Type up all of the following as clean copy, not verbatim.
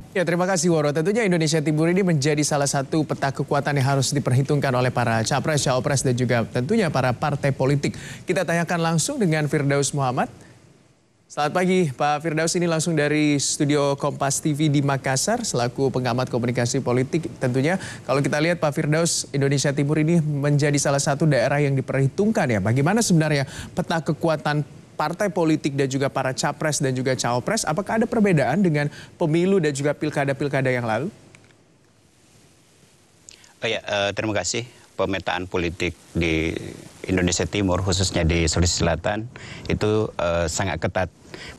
Ya, terima kasih Woro. Tentunya Indonesia Timur ini menjadi salah satu peta kekuatan yang harus diperhitungkan oleh para capres, cawapres, dan juga tentunya para partai politik. Kita tanyakan langsung dengan Firdaus Muhammad. Selamat pagi Pak Firdaus, ini langsung dari studio Kompas TV di Makassar selaku pengamat komunikasi politik. Tentunya kalau kita lihat Pak Firdaus, Indonesia Timur ini menjadi salah satu daerah yang diperhitungkan ya. Bagaimana sebenarnya peta kekuatan partai politik dan juga para capres dan juga cawapres? Apakah ada perbedaan dengan pemilu dan juga pilkada-pilkada yang lalu? Terima kasih. Pemetaan politik di Indonesia Timur, khususnya di Sulawesi Selatan, itu sangat ketat.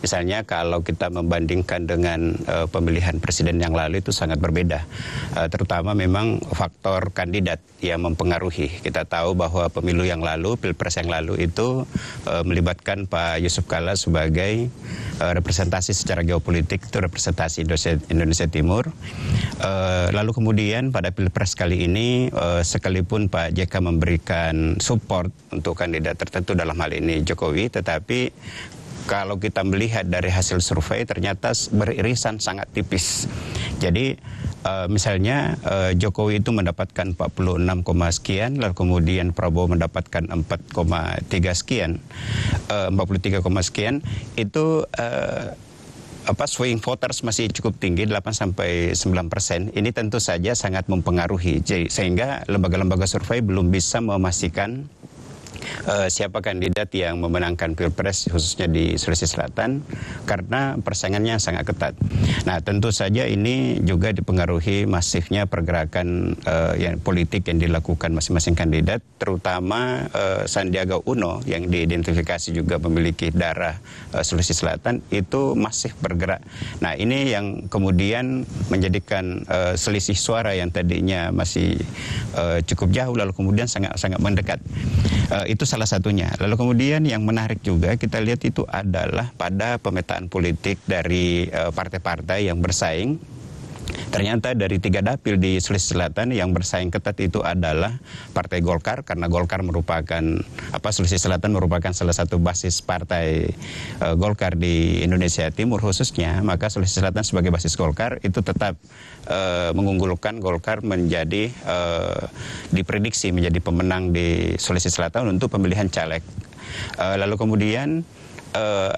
Misalnya kalau kita membandingkan dengan pemilihan presiden yang lalu itu sangat berbeda. Terutama memang faktor kandidat yang mempengaruhi. Kita tahu bahwa pemilu yang lalu, pilpres yang lalu itu melibatkan Pak Yusuf Kalla sebagai representasi secara geopolitik, itu representasi Indonesia Timur. Lalu kemudian pada pilpres kali ini, sekalipun Pak JK memberikan support untuk kandidat tertentu, dalam hal ini Jokowi, tetapi kalau kita melihat dari hasil survei ternyata beririsan sangat tipis. Jadi misalnya Jokowi itu mendapatkan 46, sekian, lalu kemudian Prabowo mendapatkan 4,3 sekian, 43, sekian, itu swing voters masih cukup tinggi, 8-9%. Ini tentu saja sangat mempengaruhi, sehingga lembaga-lembaga survei belum bisa memastikan siapa kandidat yang memenangkan pilpres khususnya di Sulawesi Selatan karena persaingannya sangat ketat. Nah, tentu saja ini juga dipengaruhi masifnya pergerakan politik yang dilakukan masing-masing kandidat, terutama Sandiaga Uno yang diidentifikasi juga memiliki darah Sulawesi Selatan itu masih bergerak. Nah, ini yang kemudian menjadikan selisih suara yang tadinya masih cukup jauh lalu kemudian sangat mendekat. Itu salah satunya. Lalu kemudian yang menarik juga kita lihat itu adalah pada pemetaan politik dari partai-partai yang bersaing. Ternyata dari 3 dapil di Sulawesi Selatan yang bersaing ketat itu adalah Partai Golkar, karena Golkar merupakan Sulawesi Selatan merupakan salah satu basis partai Golkar di Indonesia Timur khususnya, maka Sulawesi Selatan sebagai basis Golkar itu tetap mengunggulkan Golkar menjadi diprediksi menjadi pemenang di Sulawesi Selatan untuk pemilihan caleg. Lalu kemudian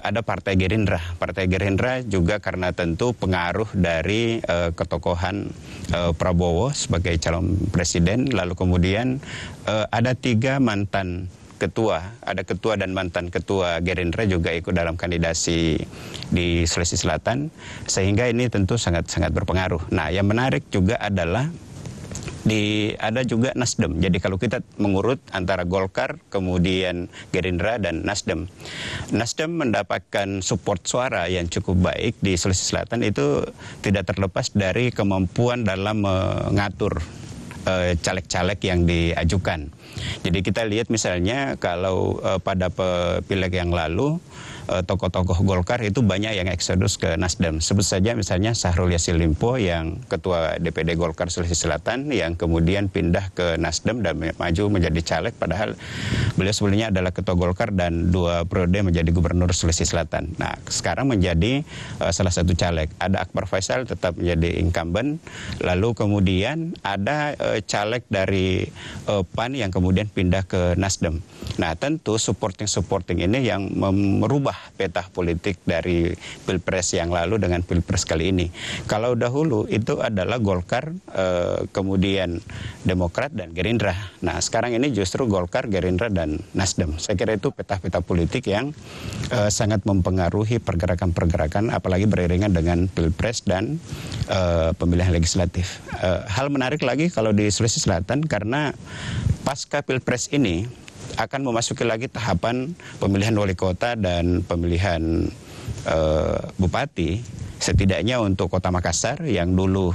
ada Partai Gerindra. Partai Gerindra juga karena tentu pengaruh dari ketokohan Prabowo sebagai calon presiden. Lalu kemudian ada 3 mantan ketua, ada ketua dan mantan ketua Gerindra juga ikut dalam kandidasi di Sulawesi Selatan, sehingga ini tentu sangat berpengaruh. Nah, yang menarik juga adalah ada juga Nasdem. Jadi kalau kita mengurut antara Golkar, kemudian Gerindra dan Nasdem. Nasdem mendapatkan support suara yang cukup baik di Sulawesi Selatan itu tidak terlepas dari kemampuan dalam mengatur caleg-caleg yang diajukan. Jadi kita lihat misalnya kalau pada pileg yang lalu tokoh-tokoh Golkar itu banyak yang eksodus ke Nasdem. Sebut saja misalnya Syahrul Yassin Limpo yang ketua DPD Golkar Sulawesi Selatan yang kemudian pindah ke Nasdem dan maju menjadi caleg, padahal beliau sebelumnya adalah ketua Golkar dan 2 periode menjadi gubernur Sulawesi Selatan. Nah, sekarang menjadi salah satu caleg. Ada Akbar Faisal tetap menjadi incumbent. Lalu kemudian ada caleg dari PAN yang kemudian pindah ke Nasdem. Nah, tentu supporting ini yang merubah peta politik dari pilpres yang lalu dengan pilpres kali ini. Kalau dahulu itu adalah Golkar, kemudian Demokrat dan Gerindra. Nah, sekarang ini justru Golkar, Gerindra dan Nasdem. Saya kira itu peta-peta politik yang sangat mempengaruhi pergerakan-pergerakan, apalagi beriringan dengan pilpres dan pemilihan legislatif. Hal menarik lagi kalau di Sulawesi Selatan karena pasca pilpres ini akan memasuki lagi tahapan pemilihan wali kota dan pemilihan bupati, setidaknya untuk Kota Makassar yang dulu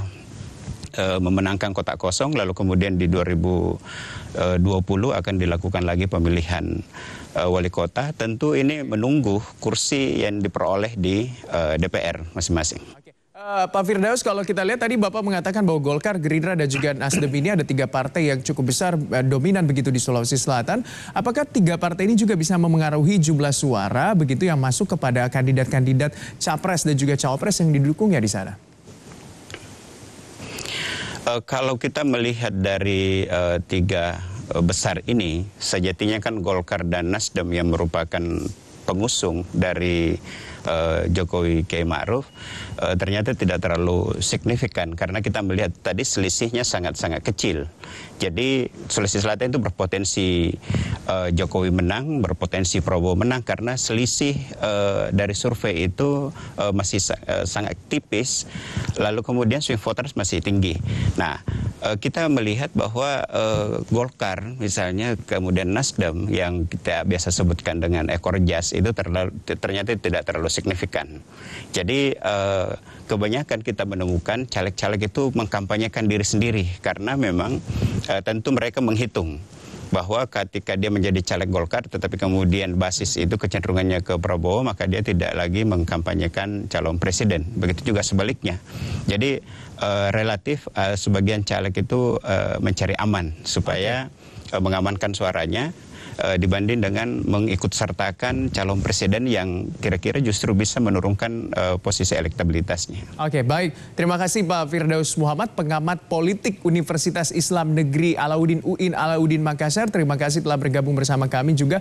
memenangkan kotak kosong, lalu kemudian di 2020 akan dilakukan lagi pemilihan wali kota. Tentu ini menunggu kursi yang diperoleh di DPR masing-masing. Pak Firdaus, kalau kita lihat tadi Bapak mengatakan bahwa Golkar, Gerindra dan juga Nasdem ini ada 3 partai yang cukup besar, dominan begitu di Sulawesi Selatan. Apakah 3 partai ini juga bisa memengaruhi jumlah suara begitu yang masuk kepada kandidat-kandidat capres dan juga cawapres yang didukungnya di sana? Kalau kita melihat dari tiga besar ini, sejatinya kan Golkar dan Nasdem yang merupakan pengusung dari Jokowi Kiai Ma'ruf ternyata tidak terlalu signifikan karena kita melihat tadi selisihnya sangat-sangat kecil. Jadi Sulawesi Selatan itu berpotensi Jokowi menang, berpotensi Prabowo menang karena selisih dari survei itu masih sangat tipis, lalu kemudian swing voters masih tinggi. Nah, kita melihat bahwa Golkar misalnya kemudian Nasdem yang kita biasa sebutkan dengan ekor jas itu ternyata tidak terlalu signifikan. Jadi kebanyakan kita menemukan caleg-caleg itu mengkampanyekan diri sendiri karena memang tentu mereka menghitung bahwa ketika dia menjadi caleg Golkar tetapi kemudian basis itu kecenderungannya ke Prabowo, maka dia tidak lagi mengkampanyekan calon presiden. Begitu juga sebaliknya. Jadi relatif sebagian caleg itu mencari aman supaya mengamankan suaranya dibanding dengan mengikut sertakan calon presiden yang kira-kira justru bisa menurunkan posisi elektabilitasnya. Oke, baik. Terima kasih Pak Firdaus Muhammad, pengamat politik Universitas Islam Negeri Alauddin UIN Alauddin Makassar. Terima kasih telah bergabung bersama kami juga.